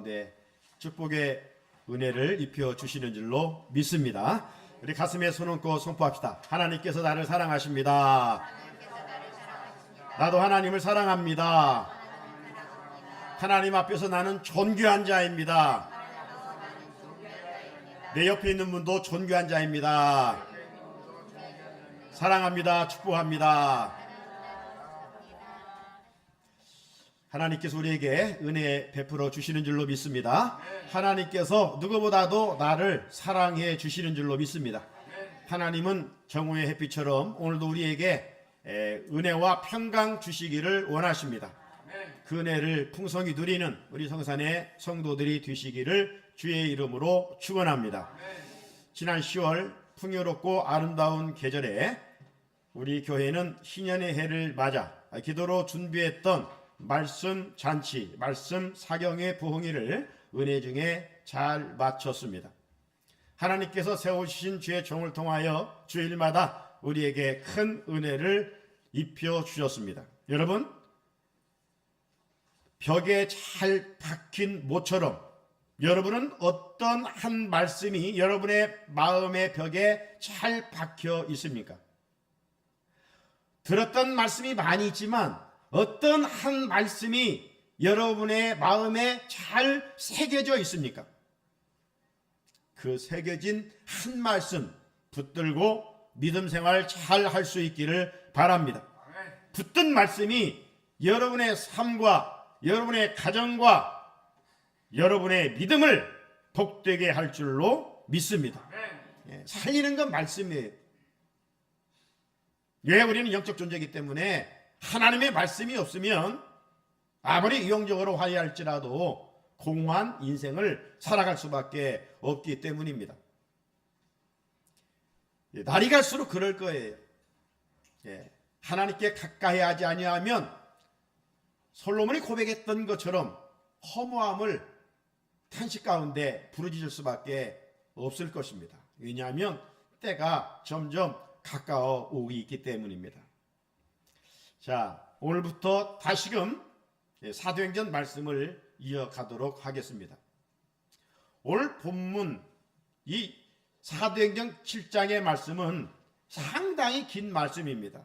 가운데 축복의 은혜를 입혀 주시는 줄로 믿습니다. 우리 가슴에 손 얹고 선포합시다. 하나님께서 나를 사랑하십니다. 나도 하나님을 사랑합니다. 하나님 앞에서 나는 존귀한 자입니다. 내 옆에 있는 분도 존귀한 자입니다. 사랑합니다. 축복합니다. 하나님께서 우리에게 은혜 베풀어 주시는 줄로 믿습니다. 하나님께서 누구보다도 나를 사랑해 주시는 줄로 믿습니다. 하나님은 정오의 햇빛처럼 오늘도 우리에게 은혜와 평강 주시기를 원하십니다. 그 은혜를 풍성히 누리는 우리 성산의 성도들이 되시기를 주의 이름으로 축원합니다. 지난 10월 풍요롭고 아름다운 계절에 우리 교회는 희년의 해를 맞아 기도로 준비했던 말씀 잔치, 말씀 사경의 부흥회를 은혜 중에 잘 마쳤습니다. 하나님께서 세우신 주의 종을 통하여 주일마다 우리에게 큰 은혜를 입혀 주셨습니다. 여러분, 벽에 잘 박힌 못처럼 여러분은 어떤 한 말씀이 여러분의 마음의 벽에 잘 박혀 있습니까? 들었던 말씀이 많이 있지만 어떤 한 말씀이 여러분의 마음에 잘 새겨져 있습니까? 그 새겨진 한 말씀 붙들고 믿음 생활 잘 할 수 있기를 바랍니다. 붙든 말씀이 여러분의 삶과 여러분의 가정과 여러분의 믿음을 복되게 할 줄로 믿습니다. 살리는 건 말씀이에요. 왜? 우리는 영적 존재이기 때문에 하나님의 말씀이 없으면 아무리 이용적으로 화해할지라도 공허한 인생을 살아갈 수밖에 없기 때문입니다. 날이 갈수록 그럴 거예요. 하나님께 가까이 하지 아니하면 솔로몬이 고백했던 것처럼 허무함을 탄식 가운데 부르짖을 수밖에 없을 것입니다. 왜냐하면 때가 점점 가까워 오고 있기 때문입니다. 자, 오늘부터 다시금 사도행전 말씀을 이어가도록 하겠습니다. 오늘 본문 이 사도행전 7장의 말씀은 상당히 긴 말씀입니다.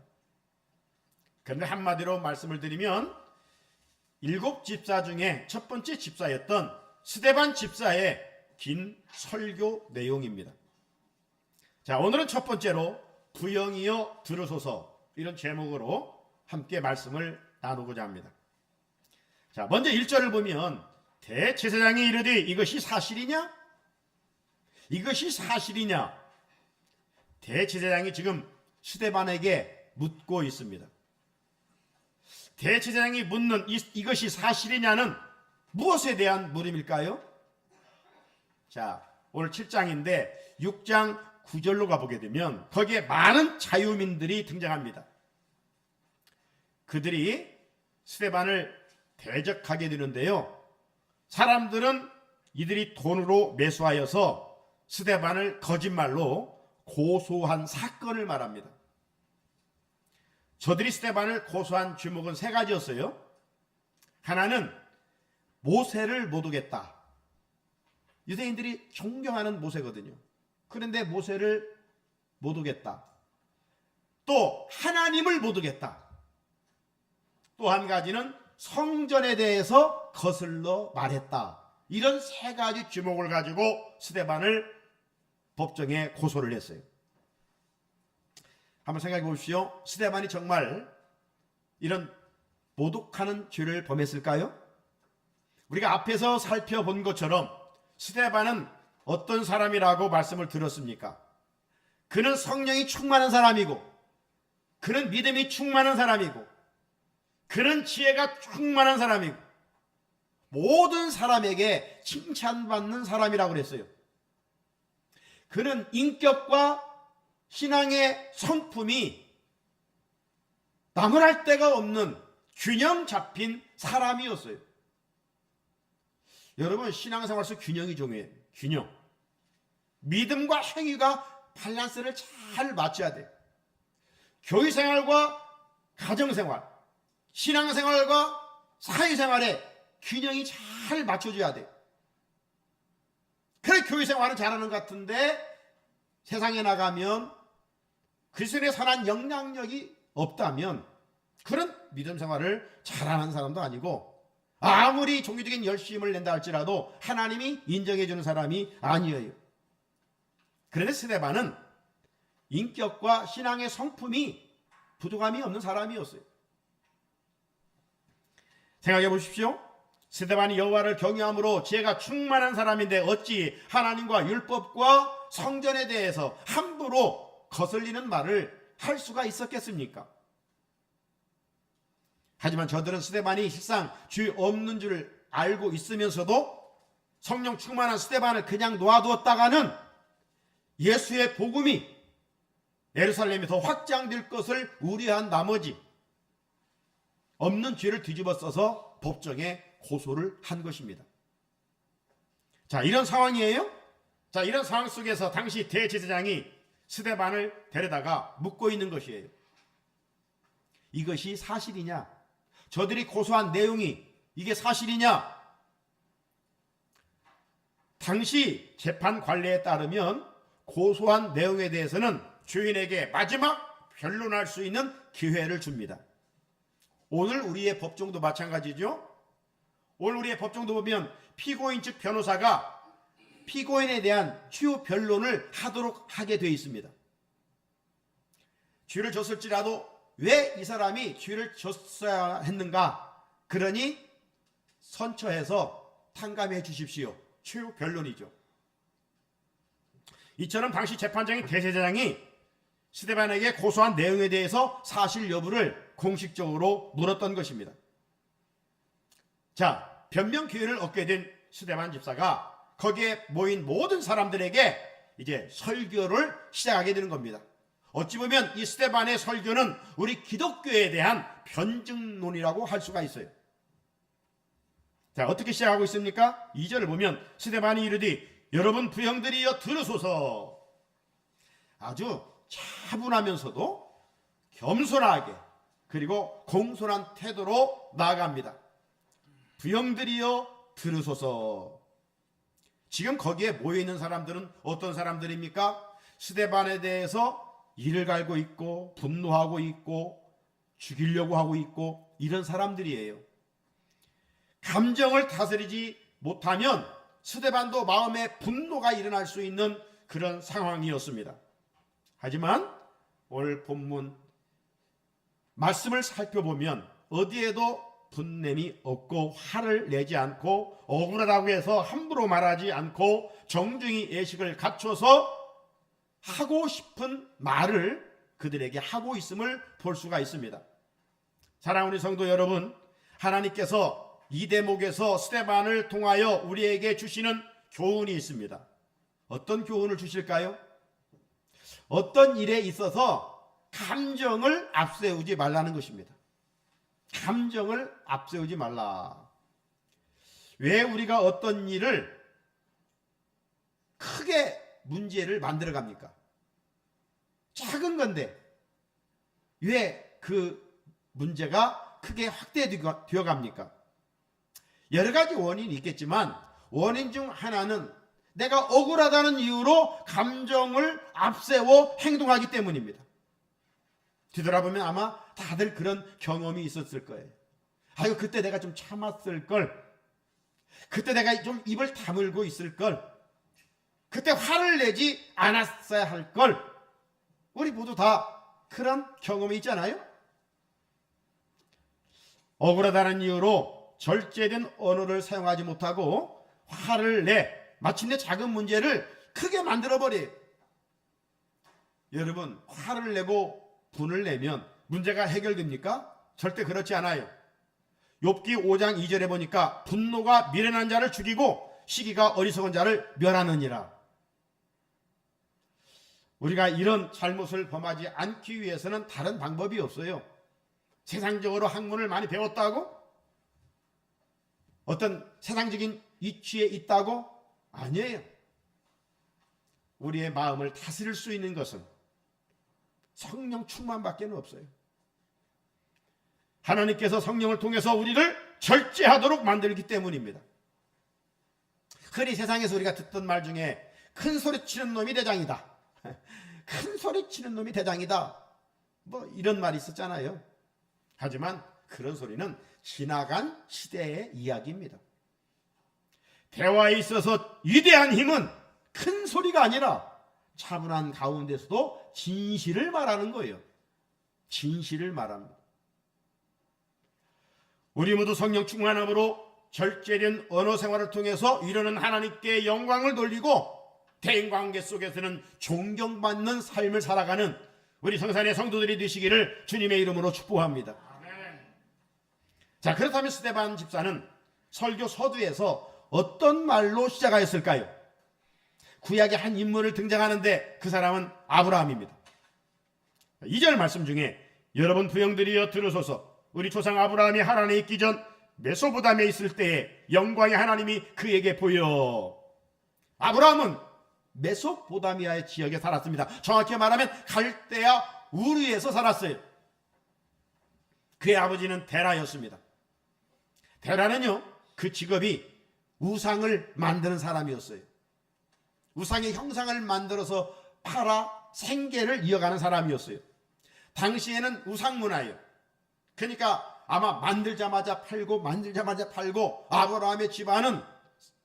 그런데 한마디로 말씀을 드리면 7 집사 중에 첫 번째 집사였던 스데반 집사의 긴 설교 내용입니다. 자, 오늘은 첫 번째로 부영이여 들으소서 이런 제목으로 함께 말씀을 나누고자 합니다. 자, 먼저 1절을 보면 대제사장이 이르되 이것이 사실이냐? 이것이 사실이냐? 대제사장이 지금 스데반에게 묻고 있습니다. 대제사장이 묻는 이것이 사실이냐는 무엇에 대한 물음일까요? 자, 오늘 7장인데 6장 9절로 가보게 되면 거기에 많은 자유민들이 등장합니다. 그들이 스데반을 대적하게 되는데요. 사람들은 이들이 돈으로 매수하여서 스데반을 거짓말로 고소한 사건을 말합니다. 저들이 스데반을 고소한 주목은 3가지였어요. 하나는 모세를 못 오겠다. 유대인들이 존경하는 모세거든요. 그런데 모세를 못 오겠다. 또 하나님을 못 오겠다. 또 한 가지는 성전에 대해서 거슬러 말했다. 이런 3가지 주목을 가지고 스데반을 법정에 고소를 했어요. 한번 생각해 보십시오. 스데반이 정말 이런 모독하는 죄를 범했을까요? 우리가 앞에서 살펴본 것처럼 스데반은 어떤 사람이라고 말씀을 들었습니까? 그는 성령이 충만한 사람이고, 그는 믿음이 충만한 사람이고, 그는 지혜가 충만한 사람이고, 모든 사람에게 칭찬받는 사람이라고 그랬어요. 그는 인격과 신앙의 성품이 나무랄 데가 없는 균형 잡힌 사람이었어요. 여러분, 신앙생활 속 균형이 중요해요. 균형. 믿음과 행위가 밸런스를 잘 맞춰야 돼요. 교회생활과 가정생활, 신앙생활과 사회생활에 균형이 잘 맞춰져야 돼요. 교회 생활은 잘하는 것 같은데 세상에 나가면 그리스도인의 선한 영향력이 없다면 그런 믿음 생활을 잘하는 사람도 아니고 아무리 종교적인 열심을 낸다 할지라도 하나님이 인정해 주는 사람이 아니에요. 그런데 스데반은 인격과 신앙의 성품이 부족함이 없는 사람이었어요. 생각해 보십시오. 스데반이 여호와를 경외함으로 지혜가 충만한 사람인데 어찌 하나님과 율법과 성전에 대해서 함부로 거슬리는 말을 할 수가 있었겠습니까? 하지만 저들은 스데반이 실상 죄 없는 줄 알고 있으면서도 성령 충만한 스데반을 그냥 놓아두었다가는 예수의 복음이 예루살렘에 더 확장될 것을 우려한 나머지 없는 죄를 뒤집어 써서 법정에 고소를 한 것입니다. 자, 이런 상황이에요. 자, 이런 상황 속에서 당시 대제사장이 스데반을 데려다가 묻고 있는 것이에요. 이것이 사실이냐? 저들이 고소한 내용이 이게 사실이냐? 당시 재판 관례에 따르면 고소한 내용에 대해서는 주인에게 마지막 변론할 수 있는 기회를 줍니다. 오늘 우리의 법정도 마찬가지죠. 오늘 우리의 법정도 보면 피고인 측 변호사가 피고인에 대한 추후 변론을 하게 되어 있습니다. 죄를 졌을지라도 왜 이 사람이 죄를 졌어야 했는가? 그러니 선처해서 탕감해 주십시오. 추후 변론이죠. 이처럼 당시 재판장인 대제사장이 스데반에게 고소한 내용에 대해서 사실 여부를 공식적으로 물었던 것입니다. 자, 변명 기회를 얻게 된 스데반 집사가 거기에 모인 모든 사람들에게 이제 설교를 시작하게 되는 겁니다. 어찌 보면 이 스데반의 설교는 우리 기독교에 대한 변증론이라고 할 수가 있어요. 자, 어떻게 시작하고 있습니까? 2절을 보면 스데반이 이르되 여러분 부형들이여 들으소서. 아주 차분하면서도 겸손하게 그리고 공손한 태도로 나아갑니다. 부형들이여 들으소서. 지금 거기에 모여있는 사람들은 어떤 사람들입니까? 스데반에 대해서 이를 갈고 있고 분노하고 있고 죽이려고 하고 있고 이런 사람들이에요. 감정을 다스리지 못하면 스데반도 마음에 분노가 일어날 수 있는 그런 상황이었습니다. 하지만 오늘 본문 말씀을 살펴보면 어디에도 분냄이 없고 화를 내지 않고 억울하다고 해서 함부로 말하지 않고 정중히 예식을 갖춰서 하고 싶은 말을 그들에게 하고 있음을 볼 수가 있습니다. 사랑하는 성도 여러분, 하나님께서 이 대목에서 스데반을 통하여 우리에게 주시는 교훈이 있습니다. 어떤 교훈을 주실까요? 어떤 일에 있어서 감정을 앞세우지 말라는 것입니다. 감정을 앞세우지 말라. 왜 우리가 어떤 일을 크게 문제를 만들어 갑니까? 작은 건데 왜 그 문제가 크게 확대되어 갑니까? 여러 가지 원인이 있겠지만 원인 중 하나는 내가 억울하다는 이유로 감정을 앞세워 행동하기 때문입니다. 뒤돌아보면 아마 다들 그런 경험이 있었을 거예요. 아이고 그때 내가 좀 참았을 걸. 그때 내가 좀 입을 다물고 있을 걸. 그때 화를 내지 않았어야 할 걸. 우리 모두 다 그런 경험이 있잖아요. 억울하다는 이유로 절제된 언어를 사용하지 못하고 화를 내 마침내 작은 문제를 크게 만들어버려요. 여러분, 화를 내고 분을 내면 문제가 해결됩니까? 절대 그렇지 않아요. 욥기 5장 2절에 보니까 분노가 미련한 자를 죽이고 시기가 어리석은 자를 멸하느니라. 우리가 이런 잘못을 범하지 않기 위해서는 다른 방법이 없어요. 세상적으로 학문을 많이 배웠다고? 어떤 세상적인 이치에 있다고? 아니에요. 우리의 마음을 다스릴 수 있는 것은 성령 충만밖에 없어요. 하나님께서 성령을 통해서 우리를 절제하도록 만들기 때문입니다. 흔히 세상에서 우리가 듣던 말 중에 큰 소리 치는 놈이 대장이다. 큰 소리 치는 놈이 대장이다. 뭐 이런 말이 있었잖아요. 하지만 그런 소리는 지나간 시대의 이야기입니다. 대화에 있어서 위대한 힘은 큰 소리가 아니라 차분한 가운데서도 진실을 말하는 거예요. 진실을 말합니다. 우리 모두 성령 충만함으로 절제된 언어 생활을 통해서 이루는 하나님께 영광을 돌리고 대인관계 속에서는 존경받는 삶을 살아가는 우리 성산의 성도들이 되시기를 주님의 이름으로 축복합니다. 자, 그렇다면 스데반 집사는 설교 서두에서 어떤 말로 시작하였을까요? 구약의 한 인물을 등장하는데 그 사람은 아브라함입니다. 2절 말씀 중에 여러분 부형들이여 들으소서. 우리 조상 아브라함이 하란에 있기 전 메소포타미아에 있을 때에 영광의 하나님이 그에게 보여. 아브라함은 메소포타미아의 지역에 살았습니다. 정확히 말하면 갈대아 우르에서 살았어요. 그의 아버지는 데라였습니다. 데라는요, 그 직업이 우상을 만드는 사람이었어요. 우상의 형상을 만들어서 팔아 생계를 이어가는 사람이었어요. 당시에는 우상 문화예요. 그러니까 아마 만들자마자 팔고 아브라함의 집안은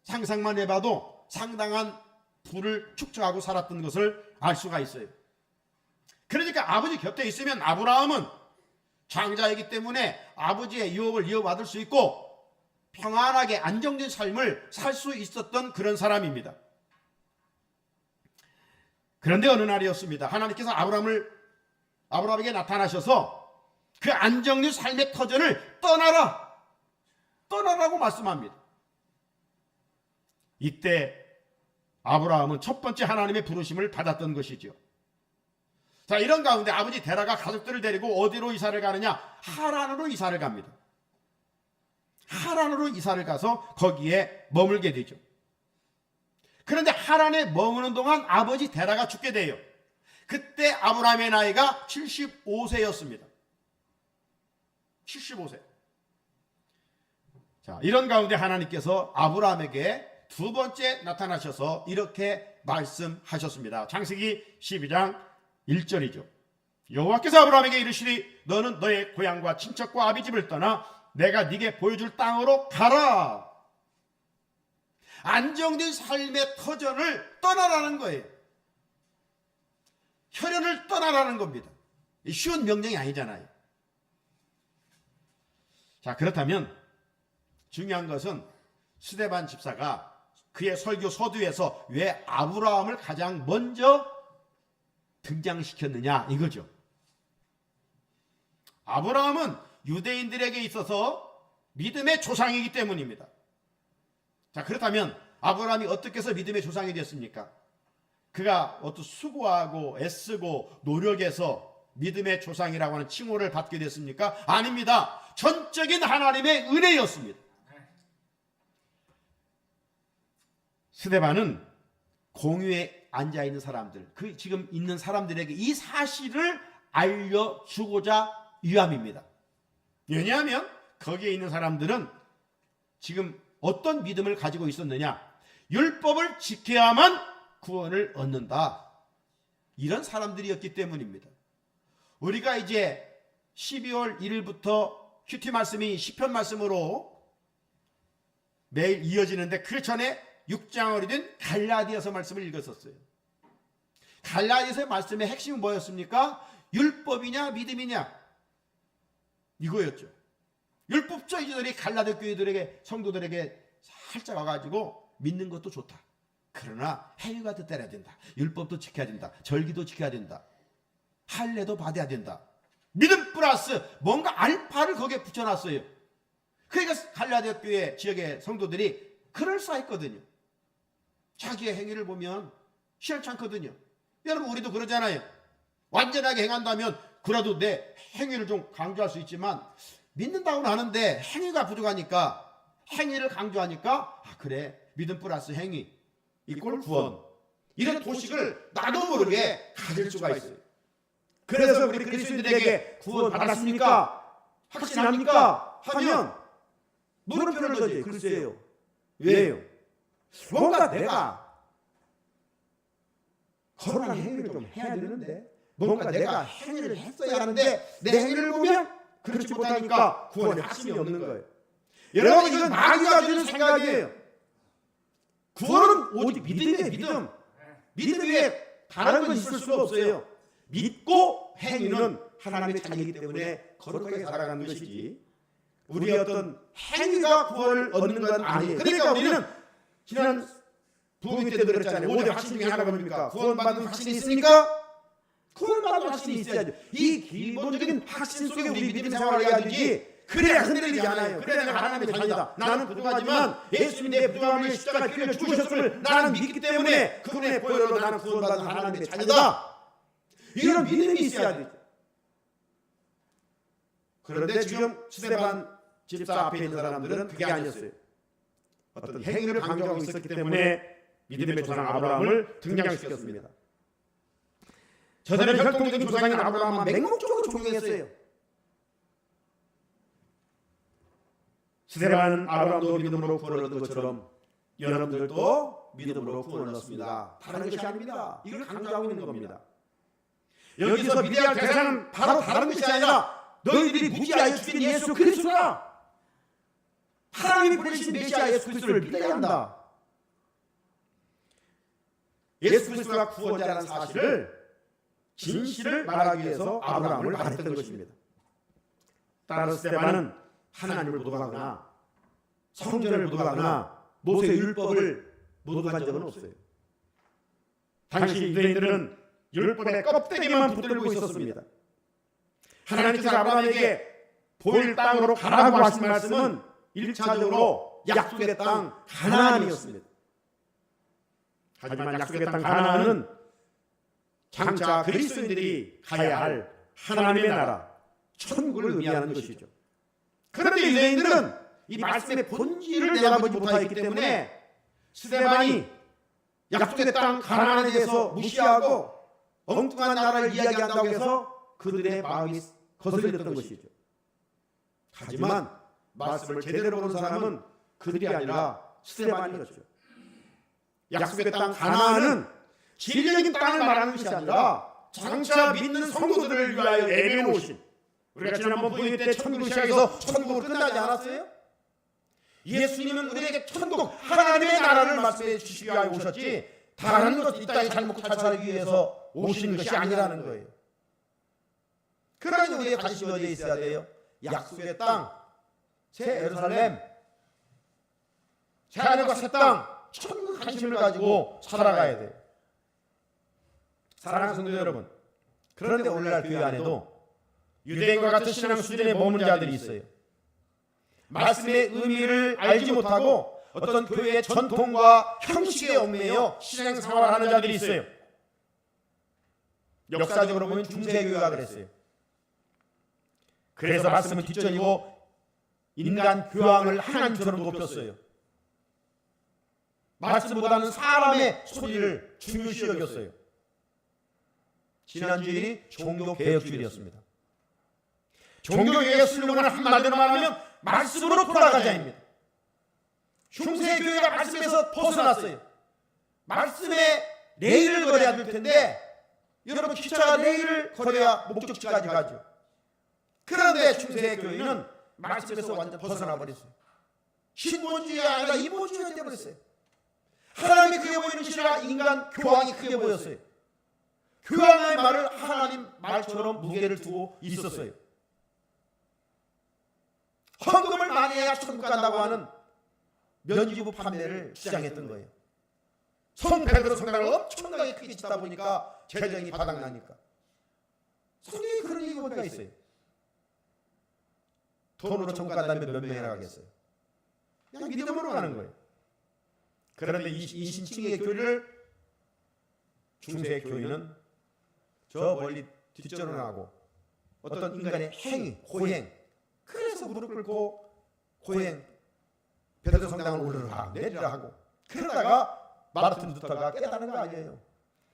상상만 해봐도 상당한 부를 축적하고 살았던 것을 알 수가 있어요. 그러니까 아버지 곁에 있으면 아브라함은 장자이기 때문에 아버지의 유업을 이어받을 수 있고 평안하게 안정된 삶을 살 수 있었던 그런 사람입니다. 그런데 어느 날이었습니다. 하나님께서 아브라함에게 나타나셔서 그 안정된 삶의 터전을 떠나라고 말씀합니다. 이때 아브라함은 첫 번째 하나님의 부르심을 받았던 것이죠. 자, 이런 가운데 아버지 데라가 가족들을 데리고 어디로 이사를 가느냐? 하란으로 이사를 갑니다. 하란으로 이사를 가서 거기에 머물게 되죠. 그런데 하란에 머무는 동안 아버지 데라가 죽게 돼요. 그때 아브라함의 나이가 75세였습니다. 75세. 자, 이런 가운데 하나님께서 아브라함에게 두 번째 나타나셔서 이렇게 말씀하셨습니다. 창세기 12장 1절이죠. 여호와께서 아브라함에게 이르시리 너는 너의 고향과 친척과 아비집을 떠나 내가 네게 보여줄 땅으로 가라. 안정된 삶의 터전을 떠나라는 거예요. 혈연을 떠나라는 겁니다. 쉬운 명령이 아니잖아요. 자, 그렇다면 중요한 것은 스데반 집사가 그의 설교 서두에서 왜 아브라함을 가장 먼저 등장시켰느냐 이거죠. 아브라함은 유대인들에게 있어서 믿음의 조상이기 때문입니다. 자, 그렇다면 아브라함이 어떻게 해서 믿음의 조상이 됐습니까? 그가 어떤 수고하고 애쓰고 노력해서 믿음의 조상이라고 하는 칭호를 받게 됐습니까? 아닙니다. 전적인 하나님의 은혜였습니다. 스데반은 공유에 앉아있는 사람들, 그 지금 있는 사람들에게 이 사실을 알려주고자 위함입니다. 왜냐하면 거기에 있는 사람들은 지금 어떤 믿음을 가지고 있었느냐? 율법을 지켜야만 구원을 얻는다. 이런 사람들이었기 때문입니다. 우리가 이제 12월 1일부터 큐티 말씀이 시편 말씀으로 매일 이어지는데 그 전에 6장월이 된 갈라디아서 말씀을 읽었었어요. 갈라디아서의 말씀의 핵심은 뭐였습니까? 율법이냐 믿음이냐 이거였죠. 율법주의자들이 갈라디아 교회들에게 성도들에게 살짝 와가지고 믿는 것도 좋다. 그러나 행위가 따라야 된다. 율법도 지켜야 된다. 절기도 지켜야 된다. 할례도 받아야 된다. 믿음 플러스 뭔가 알파를 거기에 붙여놨어요. 그러니까 갈라디아 교회 지역의 성도들이 그럴싸했거든요. 자기의 행위를 보면 시원찮거든요. 여러분 우리도 그러잖아요. 완전하게 행한다면 그래도 내 행위를 좀 강조할 수 있지만 믿는다고는 하는데 행위가 부족하니까 행위를 강조하니까 그래 믿음 플러스 행위 이꼴 구원 이런 도식을 나도 모르게 가질 수가 있어요. 그래서 우리 그리스도인들에게 구원 받았습니까? 확신합니까? 하면 물음표를 던져요. 글쎄요. 왜요? 뭔가 내가 거룩한 행위를 좀 해야 되는데, 뭔가 내가 행위를 했어야 하는데 내 행위를 보면 그렇지 못하니까 구원에 확신이 없는 거예요. 여러분, 이건 마귀가 주는 생각이에요. 구원은 오직 믿음이에요. 믿음. 믿음 위에 다른 건 있을 수가 없어요. 믿고 행위는 하나님의 자녀이기 때문에 거룩하게 살아가는 것이지, 우리의 어떤 행위가 구원을 얻는 건 아니에요. 그러니까 우리는 지난 부흥회 때도 그랬잖아요. 5대 확신 중에 하나가 뭡니까? 구원받은 확신이 있습니까? 구원받은 확신이 있어야죠. 이 기본적인 확신 속에 우리 믿음 생활을 해야 되지, 그래야 흔들리지 않아요. 그래야 내가 하나님의 자녀다. 나는 부족하지만 예수님이 내 부족함을 십자가에 피를 죽으셨음을 나는 믿기 때문에 그분의 보혈로 나는 구원받은 하나님의 자녀다. 이런 믿음이 있어야 되죠. 그런데 지금 스데반 집사 앞에 있는 사람들은 그게 아니었어요. 어떤 행위를 강조하고 있었기 때문에 믿음의 조상 아브라함을 등장시켰습니다. 저들은 혈통적인 조상인 아브라함만 맹목적으로 존경했어요. 스데반은 아브라함도 믿음으로 구원을 얻은 것처럼 여러분들도 믿음으로 구원을 얻습니다. 다른 것이 아닙니다. 이걸 강조하고 있는 겁니다. 여기서 믿어야 할 대상은 바로 다른 것이 아니라 너희들이 무지하여 죽인 예수 그리스도다. 하나님이 보내신 메시아 예수 그리스도를 믿어야 한다. 예수 그리스도가 구원자라는 사실을, 진실을 말하기 위해서 아브라함을 말했던 것입니다. 따라서 스데반은 하나님을 모독하거나 성전을 모독하거나 모세 율법을 모독한 적은 없어요. 당시 유대인들은 율법의 껍데기만 붙들고 있었습니다. 하나님께서 아브라함에게 보일 땅으로 가라고 하신 말씀은 1차적으로 약속의 땅 가나안이었습니다. 하지만 약속의 땅 가나안은 장차 그리스도인들이 가야 할 하나님의 나라, 천국을 의미하는 것이죠. 그런데 유대인들은 이 말씀의 본질을 내다보지 못하였기 때문에 스데반이 약속의 땅 가나안에 대해서 무시하고 엉뚱한 나라를 이야기한다고 해서 그들의 마음이 거슬렸던 것이죠. 하지만 말씀을 제대로 본 사람은 그들이 아니라 스데반이었죠. 약속의 땅 가나안은 지리적인 땅을 말하는 것이 아니라 장차 믿는 성도들을 위하여 내려놓으신, 우리가 지난번 부흥회 때 천국을 시작해서 천국으로 끝나지 않았어요? 예수님은 우리에게 천국, 하나님의 나라를 말씀해 주시기 위하여 오셨지, 다른 것, 이 땅에 잘 먹고 잘 살기 위해서 오신 것이 아니라는 거예요. 그러니 우리의 관심이 어디에 있어야 돼요? 약속의 땅, 새 예루살렘, 새 하늘과 새 땅, 천국 관심을 가지고 살아가야 돼요. 사랑하는 성도 여러분, 그런데 오늘날 교회 안에도 유대인과 같은 신앙 수준에 머무는 자들이 있어요. 말씀의 의미를 알지 못하고 어떤 교회의 전통과 형식에 얽매여 신앙생활을 하는 자들이 있어요. 역사적으로 보면 중세교회가 그랬어요. 그래서 말씀은 뒷전이고 인간 교황을 하나님처럼 높였어요. 말씀보다는 사람의 소리를 중요시 여겼어요. 지난 주일이 종교개혁주일이었습니다. 종교개혁의 슬로건을 한마디로 말하면 말씀으로 돌아가자입니다. 흉세교회가 말씀에서 벗어났어요. 말씀에 레일을 걸어야 될 텐데, 여러분 기차가 레일을 걸어야 목적지까지 가죠. 그런데 흉세교회는 말씀에서 완전 벗어나 버렸어요. 신본주의가 아니라 인본주의가 되어버렸어요. 하나님이 크게 보이는 신뢰가 인간 교황이 크게 보였어요. 교황의 말을 하나님 말처럼 무게를 두고 있었어요. 헌금을 많이 해야 천국 간다고 하는 면지부 판매를 주장했던 거예요. 성 베드로 성당을 엄청나게 크게 짓다 보니까 재정이 바닥나니까. 성경에 그런 얘기가 어디가 있어요? 돈으로 천국 간다면 몇 명이나 가겠어요? 그냥 믿음으로 가는 거예요. 그런데 이 신칭의 교리를 중세의 교회는 저 멀리 뒷전을 어떤 인간의 행위, 고행, 그래서 무릎 꿇고 고행, 베드로 성당을 올라가고 내리라 하고, 그러다가 마르틴 루터가 깨닫는 거 아니에요.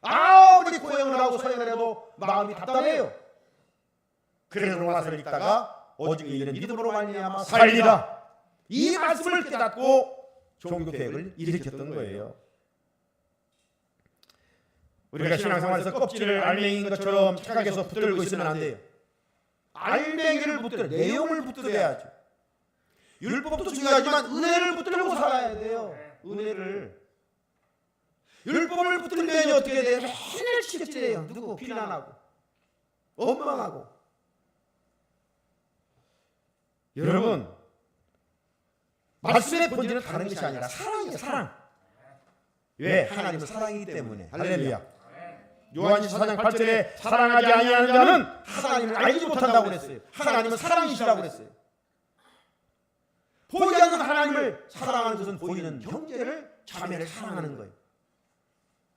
아무리 고행을 하고 서행을 해도 마음이 답답해요. 그래서 로마서를 읽다가 오직 이는 믿음으로 말미암아 살리라, 이 말씀을 깨닫고 종교 개혁을 일으켰던 거예요. 우리가 신앙생활에서 껍질을 알맹이인 것처럼 착각해서 붙들고 있으면 안 돼요. 알맹이를 붙들어, 내용을 붙들어야죠. 율법도 중요하지만 은혜를 붙들고 살아야 돼요. 은혜를. 율법을 붙들면 어떻게 돼요? 맨날 치겠지래요. 누구 비난하고 원망하고. 여러분, 말씀의 본질은 다른 것이 아니라 사랑이에요. 사랑. 왜? 하나님은 사랑이기 때문에. 할렐루야. 요한일서 4장 8절에 사랑하지 아니하는 자는 하나님을 알지 못한다고 그랬어요. 하나님은 사랑이시라고 그랬어요. 보이지 않는 하나님을 사랑하는 것은 보이는 형제를, 자매를 사랑하는 거예요.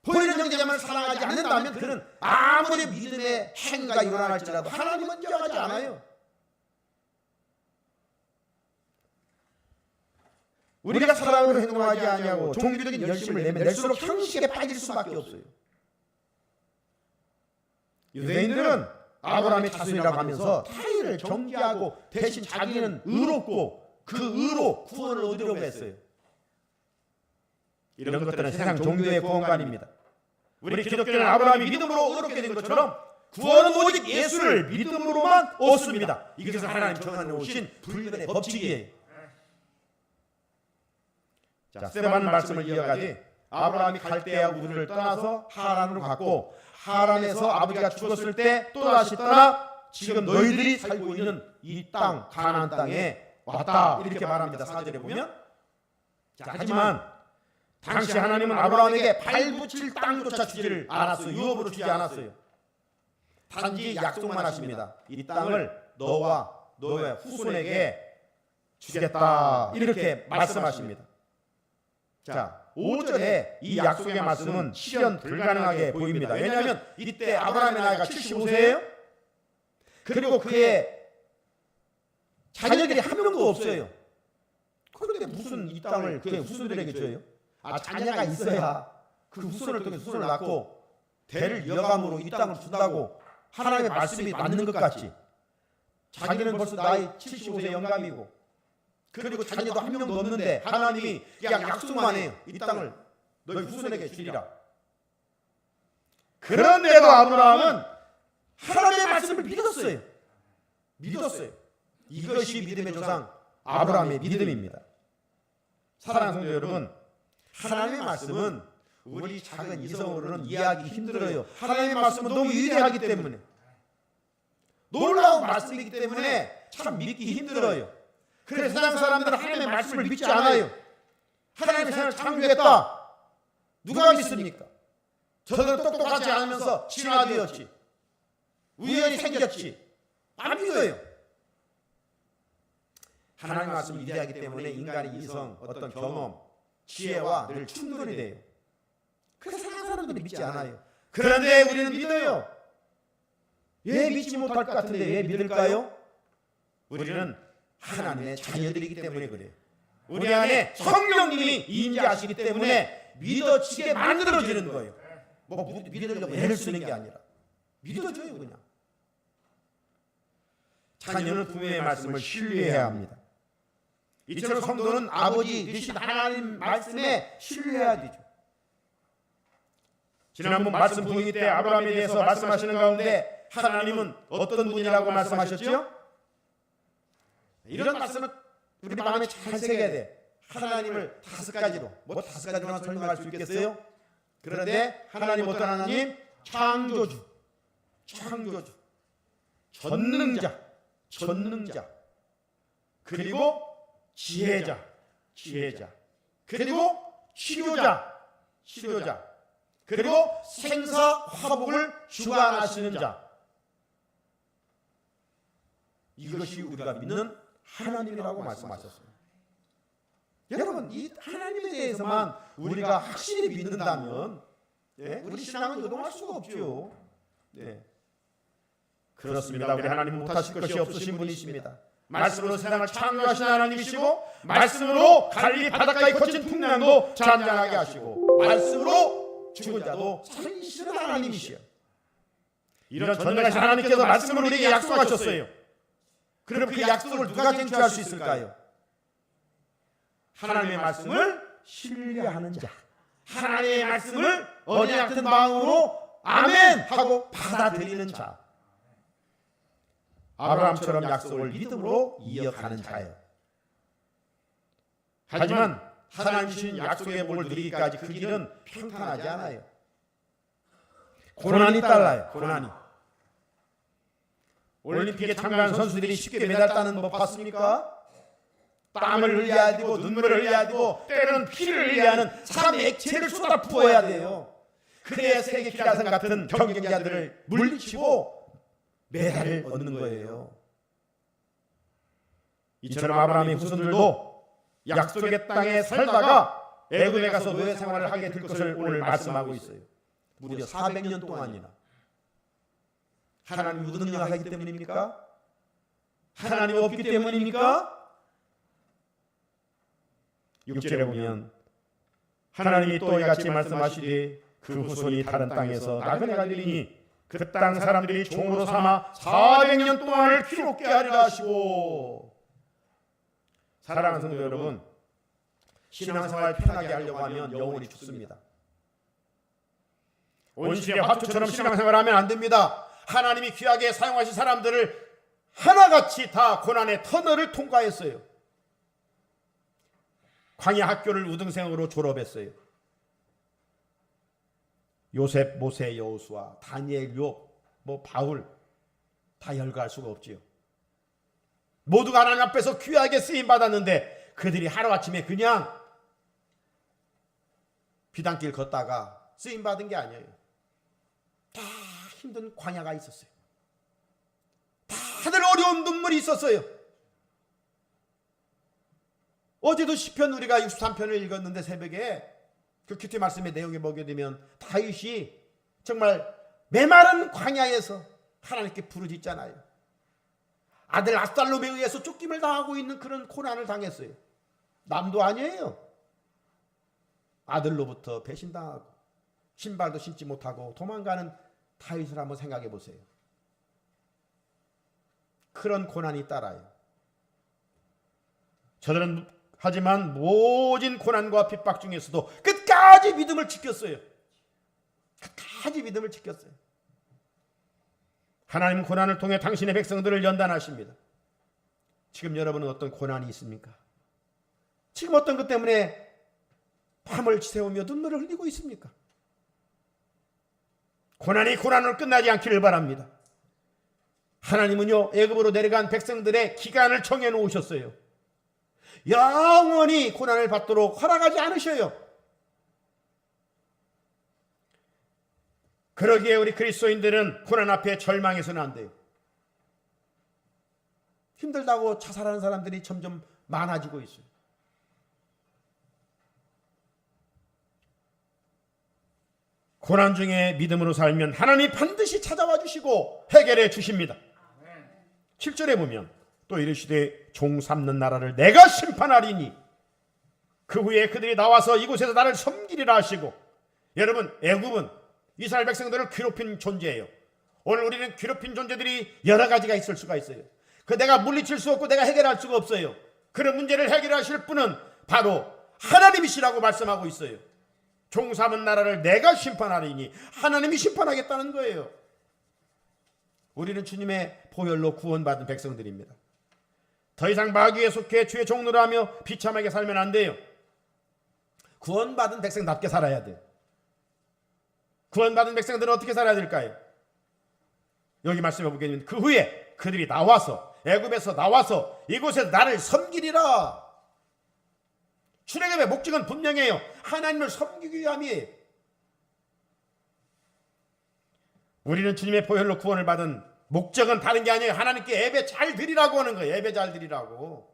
보이는 형제자매를 사랑하지 않는다면 그는 아무리 믿음의 행위가 일어날지라도 하나님은 인정하지 않아요. 우리가 사랑으로 행동하지 아니하고 종교적인 열심을 내면 낼수록 형식에 빠질 수밖에 없어요. 유대인들은 아브라함의 자손이라고 하면서 타인을 정죄하고 대신 자기는 의롭고 그 의로 구원을 얻으려고 했어요. 이런 것들은 세상 종교의 구원관입니다. 우리 기독교는 아브라함이 믿음으로 의롭게 된 것처럼 구원은 오직 예수를 믿음으로만 얻습니다. 이것은 하나님 정해놓으신 불변의 법칙이에요. 자, 스데반은 말씀을 이어가지 아브라함이 갈대아 우르를 떠나서 하란으로 갔고 하란에서 아버지가 죽었을 때 또다시 떠나 지금 너희들이 살고 있는 이 땅 가나안 땅에 왔다 이렇게 말합니다. 4절에 보면. 자, 하지만 당시 하나님은 아브라함에게 발붙일 땅조차 주지를 않았어요. 유업으로 주지 않았어요. 단지 약속만 하십니다. 이 땅을 너와 너의 후손에게 주겠다 이렇게 말씀하십니다. 자, 5절에 이 약속의 말씀은 실현 불가능하게 보입니다. 왜냐하면 이때 아브라함의 나이가 75세예요. 그리고 그의 자녀들이 한 명도 없어요. 그런데 무슨 이 땅을 그의 후손들에게 줘요? 자녀가 있어야 그 후손을 통해 후손을 낳고 대를 이어감으로 이 땅을 준다고 하나님의 말씀이 맞는 것 같지. 자기는 벌써 나이 75세 영감이고 그리고 자녀도 한 명도 없는데 하나님이 그냥 약속만 해요. 이 땅을 너희 후손에게 주리라. 그런데도 아브라함은 하나님의 말씀을 믿었어요. 믿었어요. 이것이 믿음의 조상 아브라함의 믿음입니다. 사랑하는 성도 여러분, 하나님의 말씀은 우리 작은 이성으로는 이해하기 힘들어요. 하나님의 말씀은 너무 위대하기 때문에, 놀라운 말씀이기 때문에 참 믿기 힘들어요. 그래서 세상 사람들은 하나님의 말씀을 믿지 않아요. 하나님이 세상을 창조했다. 누가 믿습니까? 저들은 똑똑하지 않으면서 진화되었지. 우연히 생겼지. 안 믿어요. 하나님의 말씀이 위대하기 때문에 인간의 이성, 어떤 경험, 지혜와 늘 충돌이 돼요. 그래서 세상 사람들은 믿지 않아요. 그런데 우리는 믿어요. 왜 믿지 못할 것 같은데 왜 믿을까요? 우리는 하나님의 자녀들이기 때문에 그래요. 우리 안에 성령님이 임재하시기 때문에 믿어지게 만들어지는 거예요. 뭐 믿으려고 애를 쓰는 게 아니라 믿어줘요 그냥. 자녀는 부모의 말씀을 신뢰해야 합니다. 이처럼 성도는 아버지 되신 하나님 말씀에 신뢰해야 되죠. 지난번 말씀 부흥회 때 아브라함에 대해서 말씀하시는 가운데 하나님은 어떤 분이라고 말씀하셨죠? 이런 말씀은 우리 마음에 잘 새겨야 돼. 하나님을 5가지로, 뭐 5가지로만 설명할 수 있겠어요? 그런데 하나님 어떤 하나님? 창조주, 전능자, 그리고 지혜자, 그리고 치료자, 그리고 생사 화복을 주관하시는 자. 이것이 우리가 믿는 하나님이라고 말씀하셨습니다. 여러분, 이 하나님에 대해서만 우리가 확실히 믿는다면 우리 신앙은 요동할 수가 없죠. 그렇습니다. 우리 하나님은 못하실 것이 없으신 분이십니다. 말씀으로 세상을 창조하신 하나님이시고, 말씀으로 갈릴리 바닷가의 거친 풍랑도 잔잔하게 하시고, 말씀으로 죽은 자도 살리시는 하나님이시여. 이런 전능하신 하나님께서 말씀으로 우리에게 약속하셨어요. 그럼 그 약속을 누가 쟁취할 수 있을까요? 하나님의 말씀을 신뢰하는 자, 하나님의 말씀을 어제 같은 마음으로 아멘 하고 받아들이는 자, 아브라함처럼 약속을 믿음으로 이어가는 자예요. 하지만 하나님 주신 약속의 복을 누리기까지 그 길은 평탄하지 않아요. 고난이 따라요. 고난이. 올림픽에 참가한 선수들이 쉽게 메달 따는 법 봤습니까? 땀을 흘려야 되고 눈물을 흘려야 되고 때로는 피를 흘려야 하는 삶의 액체를 쏟아 부어야 돼요. 그래야 세계 기라성 같은 경쟁자들을 물리치고 메달을 얻는 거예요. 이처럼 아브라함의 후손들도 약속의 땅에 살다가 애굽에 가서 노예 생활을 하게 될 것을 오늘 말씀하고 있어요. 무려 400년 동안이나. 하나님이 무능력하기 때문입니까? 하나님이 없기 때문입니까? 6절에 보면 하나님이 또 이같이 말씀하시되 그 후손이 다른 땅에서 나그네가 되리니 그 땅 사람들이 종으로 삼아 400년 동안을 피롭게 하리라 하시고. 사랑하는 성도 여러분, 신앙생활 편하게 하려고 하면 영혼이 죽습니다. 온실의 화초처럼 신앙생활하면 안 됩니다. 하나님이 귀하게 사용하신 사람들을 하나같이 다 고난의 터널을 통과했어요. 광야 학교를 우등생으로 졸업했어요. 요셉, 모세, 여호수아, 다니엘, 욥, 바울 다 열거할 수가 없지요. 모두가 하나님 앞에서 귀하게 쓰임 받았는데 그들이 하루아침에 그냥 비단길 걷다가 쓰임 받은 게 아니에요. 다 힘든 광야가 있었어요. 다들 어려운 눈물이 있었어요. 어제도 시편 우리가 63편을 읽었는데 새벽에 그 큐티 말씀의 내용에 보게 되면 다윗이 정말 메마른 광야에서 하나님께 부르짖잖아요. 아들 압살롬에 의해서 쫓김을 당하고 있는 그런 고난을 당했어요. 남도 아니에요. 아들로부터 배신당하고 신발도 신지 못하고 도망가는 다윗을 한번 생각해 보세요. 그런 고난이 따라요. 저들은 하지만 모진 고난과 핍박 중에서도 끝까지 믿음을 지켰어요. 끝까지 믿음을 지켰어요. 하나님 고난을 통해 당신의 백성들을 연단하십니다. 지금 여러분은 어떤 고난이 있습니까? 지금 어떤 것 때문에 밤을 지새우며 눈물을 흘리고 있습니까? 고난이 고난으로 끝나지 않기를 바랍니다. 하나님은요, 애굽으로 내려간 백성들의 기간을 정해 놓으셨어요. 영원히 고난을 받도록 허락하지 않으셔요. 그러기에 우리 그리스도인들은 고난 앞에 절망해서는 안 돼요. 힘들다고 자살하는 사람들이 점점 많아지고 있어요. 고난 중에 믿음으로 살면 하나님이 반드시 찾아와 주시고 해결해 주십니다. 7절에 보면 또 이르시되 종 삼는 나라를 내가 심판하리니 그 후에 그들이 나와서 이곳에서 나를 섬기리라 하시고. 여러분, 애굽은 이스라엘 백성들을 괴롭힌 존재예요. 오늘 우리는 괴롭힌 존재들이 여러 가지가 있을 수가 있어요. 그 내가 물리칠 수 없고 내가 해결할 수가 없어요. 그런 문제를 해결하실 분은 바로 하나님이시라고 말씀하고 있어요. 종 삼은 나라를 내가 심판하리니 하나님이 심판하겠다는 거예요. 우리는 주님의 보혈로 구원받은 백성들입니다. 더 이상 마귀에 속해 주의 종노를 하며 비참하게 살면 안 돼요. 구원받은 백성답게 살아야 돼요. 구원받은 백성들은 어떻게 살아야 될까요? 여기 말씀해 보게 되면 그 후에 그들이 나와서 애굽에서 나와서 이곳에서 나를 섬기리라. 출애굽의 목적은 분명해요. 하나님을 섬기기 위함이에요. 우리는 주님의 보혈로 구원을 받은 목적은 다른 게 아니에요. 하나님께 예배 잘 드리라고 하는 거예요. 예배 잘 드리라고.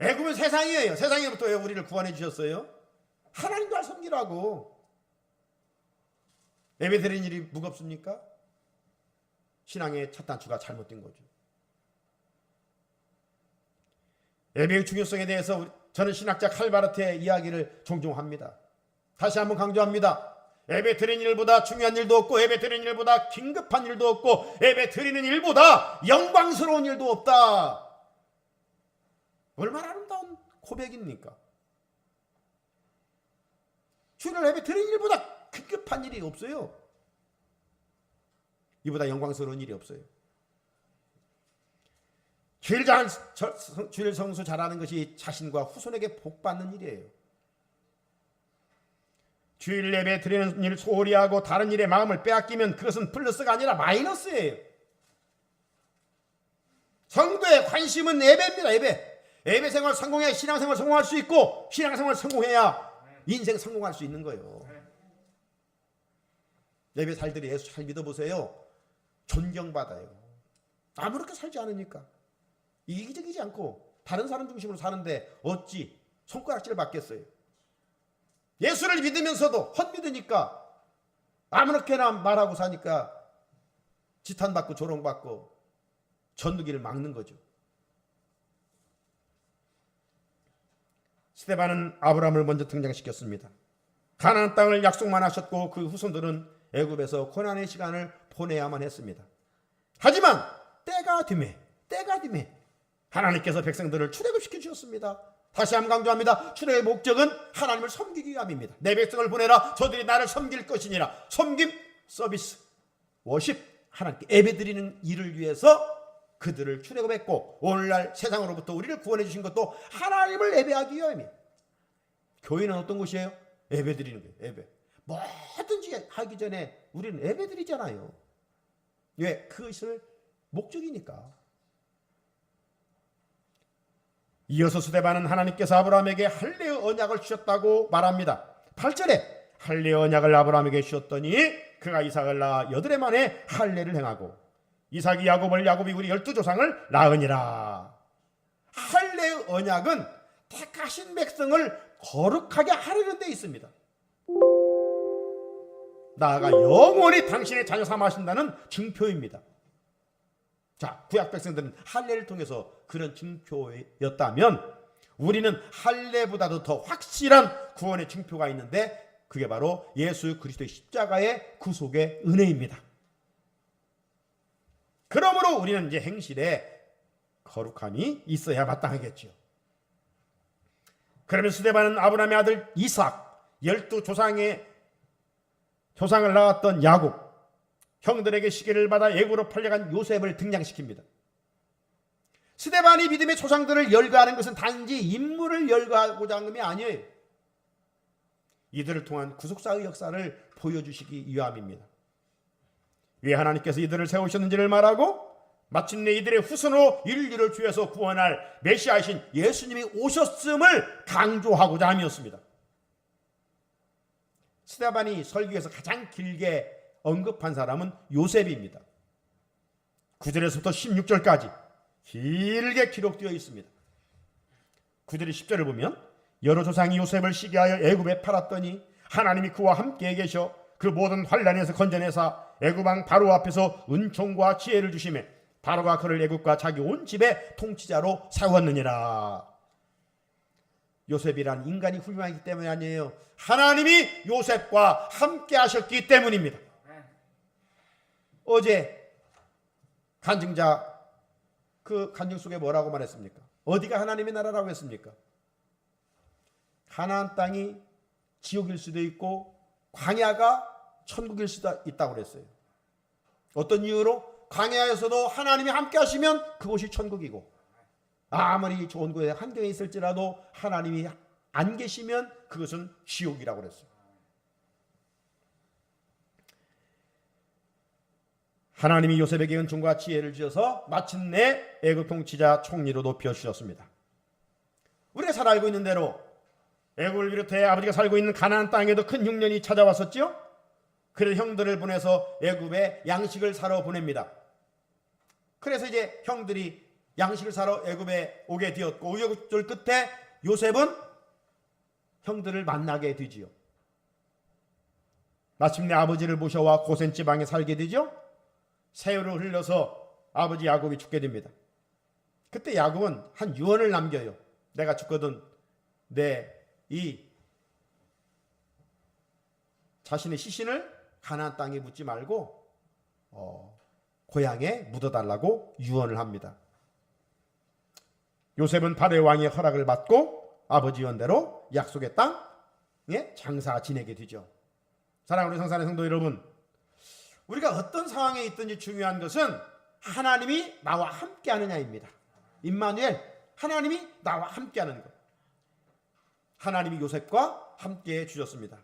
애굽은 세상이에요. 세상에부터 왜 우리를 구원해 주셨어요? 하나님과 섬기라고. 예배 드리는 일이 무겁습니까? 신앙의 첫 단추가 잘못된 거죠. 예배의 중요성에 대해서 저는 신학자 칼바르트의 이야기를 종종 합니다. 다시 한번 강조합니다. 예배 드리는 일보다 중요한 일도 없고 예배 드리는 일보다 긴급한 일도 없고 예배 드리는 일보다 영광스러운 일도 없다. 얼마나 아름다운 고백입니까? 주일날 예배 드리는 일보다 급급한 일이 없어요. 이보다 영광스러운 일이 없어요. 주일 성수 잘하는 것이 자신과 후손에게 복받는 일이에요. 주일 예배 드리는 일 소홀히 하고 다른 일에 마음을 빼앗기면 그것은 플러스가 아니라 마이너스예요. 성도의 관심은 예배입니다. 예배 생활 성공해야 신앙생활 성공할 수 있고, 신앙생활 성공해야 인생 성공할 수 있는 거예요. 예배 살들이 예수 잘 믿어보세요. 존경받아요. 아무렇게 살지 않으니까. 이기적이지 않고 다른 사람 중심으로 사는데 어찌 손가락질 받겠어요. 예수를 믿으면서도 헛믿으니까 아무렇게나 말하고 사니까 지탄받고 조롱받고 전두기를 막는 거죠. 스데반은 아브라함을 먼저 등장시켰습니다. 가나안 땅을 약속만 하셨고 그 후손들은 애굽에서 고난의 시간을 보내야만 했습니다. 하지만 때가 되매 하나님께서 백성들을 출애굽시켜 주셨습니다. 다시 한번 강조합니다. 출애굽의 목적은 하나님을 섬기기 위함입니다. 내 백성을 보내라. 저들이 나를 섬길 것이니라. 섬김, 서비스, 워십, 하나님께 예배드리는 일을 위해서 그들을 출애굽했고, 오늘날 세상으로부터 우리를 구원해 주신 것도 하나님을 예배하기 위함입니다. 교회는 어떤 곳이에요? 예배드리는 거예요. 예배. 뭐든지 하기 전에 우리는 예배드리잖아요. 왜? 그것을 목적이니까. 이어서 스데반은 하나님께서 아브라함에게 할례의 언약을 주셨다고 말합니다. 8절에 할례의 언약을 아브라함에게 주셨더니 그가 이삭을 낳아 여드레 만에 할례를 행하고 이삭이 야곱을, 야곱이 우리 12조상을 낳으니라. 할례의 언약은 택하신 백성을 거룩하게 하려는 데 있습니다. 나아가 영원히 당신의 자녀 삼으신다는 증표입니다. 자, 구약 백성들은 할례를 통해서 그런 증표였다면 우리는 할례보다도 더 확실한 구원의 증표가 있는데 그게 바로 예수 그리스도의 십자가의 구속의 은혜입니다. 그러므로 우리는 이제 행실에 거룩함이 있어야 마땅하겠죠. 그러면 스데반은 아브라함의 아들 이삭, 12조상의 조상을 낳았던 야곱, 형들에게 시기를 받아 애굽으로 팔려간 요셉을 등장시킵니다. 스데반이 믿음의 조상들을 열거하는 것은 단지 인물을 열거하고자 하는 것이 아니에요. 이들을 통한 구속사의 역사를 보여주시기 위함입니다. 왜 하나님께서 이들을 세우셨는지를 말하고 마침내 이들의 후손으로 인류를 주에서 구원할 메시아이신 예수님이 오셨음을 강조하고자 함이었습니다. 스데반이 설교에서 가장 길게 언급한 사람은 요셉입니다. 9절에서부터 16절까지 길게 기록되어 있습니다. 9절의 10절을 보면 여러 조상이 요셉을 시기하여 애굽에 팔았더니 하나님이 그와 함께 계셔 그 모든 환난에서 건져내사 애굽 왕 바로 앞에서 은총과 지혜를 주시매 바로가 그를 애굽과 자기 온 집의 통치자로 세웠느니라. 요셉이란 인간이 훌륭하기 때문이 아니에요. 하나님이 요셉과 함께 하셨기 때문입니다. 어제 간증자 그 간증 속에 뭐라고 말했습니까? 어디가 하나님의 나라라고 했습니까? 가나안 땅이 지옥일 수도 있고 광야가 천국일 수도 있다고 그랬어요. 어떤 이유로? 광야에서도 하나님이 함께 하시면 그곳이 천국이고 아무리 좋은 곳에 환경에 있을지라도 하나님이 안 계시면 그것은 지옥이라고 그랬어요. 하나님이 요셉에게 은총과 지혜를 주셔서 마침내 애굽 통치자 총리로 높여주셨습니다. 우리가 잘 알고 있는 대로 애굽을 비롯해 아버지가 살고 있는 가나안 땅에도 큰 흉년이 찾아왔었죠. 그래서 형들을 보내서 애굽에 양식을 사러 보냅니다. 그래서 이제 형들이 양식을 사러 애굽에 오게 되었고 우여곡절 끝에 요셉은 형들을 만나게 되지요. 마침내 아버지를 모셔와 고센 지방에 살게 되죠. 세월을 흘려서 아버지 야곱이 죽게 됩니다. 그때 야곱은 한 유언을 남겨요. 내가 죽거든 내 이 자신의 시신을 가나안 땅에 묻지 말고 고향에 묻어달라고 유언을 합니다. 요셉은 바로의 왕의 허락을 받고 아버지 유언대로 약속의 땅 장사 지내게 되죠. 사랑하는 성산의 성도 여러분, 우리가 어떤 상황에 있든지 중요한 것은 하나님이 나와 함께 하느냐입니다. 임마누엘, 하나님이 나와 함께 하는 것. 하나님이 요셉과 함께 해 주셨습니다.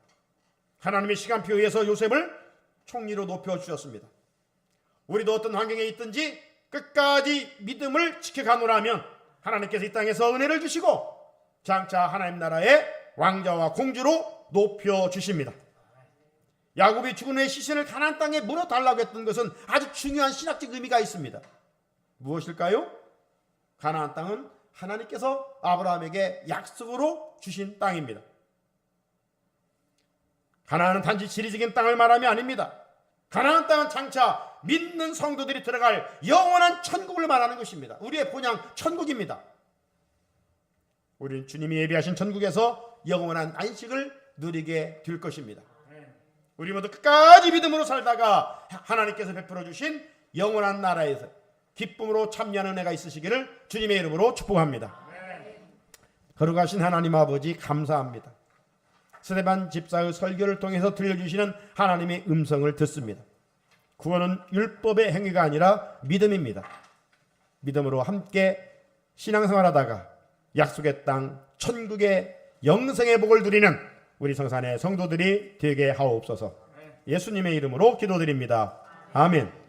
하나님의 시간표에 의해서 요셉을 총리로 높여 주셨습니다. 우리도 어떤 환경에 있든지 끝까지 믿음을 지켜가노라면 하나님께서 이 땅에서 은혜를 주시고 장차 하나님 나라의 왕자와 공주로 높여 주십니다. 야곱이 죽은 후에 시신을 가나안 땅에 물어 달라고 했던 것은 아주 중요한 신학적 의미가 있습니다. 무엇일까요? 가나안 땅은 하나님께서 아브라함에게 약속으로 주신 땅입니다. 가나안은 단지 지리적인 땅을 말함이 아닙니다. 가나안 땅은 장차 믿는 성도들이 들어갈 영원한 천국을 말하는 것입니다. 우리의 본향 천국입니다. 우리는 주님이 예비하신 천국에서 영원한 안식을 누리게 될 것입니다. 우리 모두 끝까지 믿음으로 살다가 하나님께서 베풀어 주신 영원한 나라에서 기쁨으로 참여하는 은혜가 있으시기를 주님의 이름으로 축복합니다. 거룩하신 하나님 아버지 감사합니다. 스데반 집사의 설교를 통해서 들려주시는 하나님의 음성을 듣습니다. 구원은 율법의 행위가 아니라 믿음입니다. 믿음으로 함께 신앙생활하다가 약속의 땅 천국의 영생의 복을 누리는 우리 성산의 성도들이 되게 하옵소서. 예수님의 이름으로 기도드립니다. 아멘.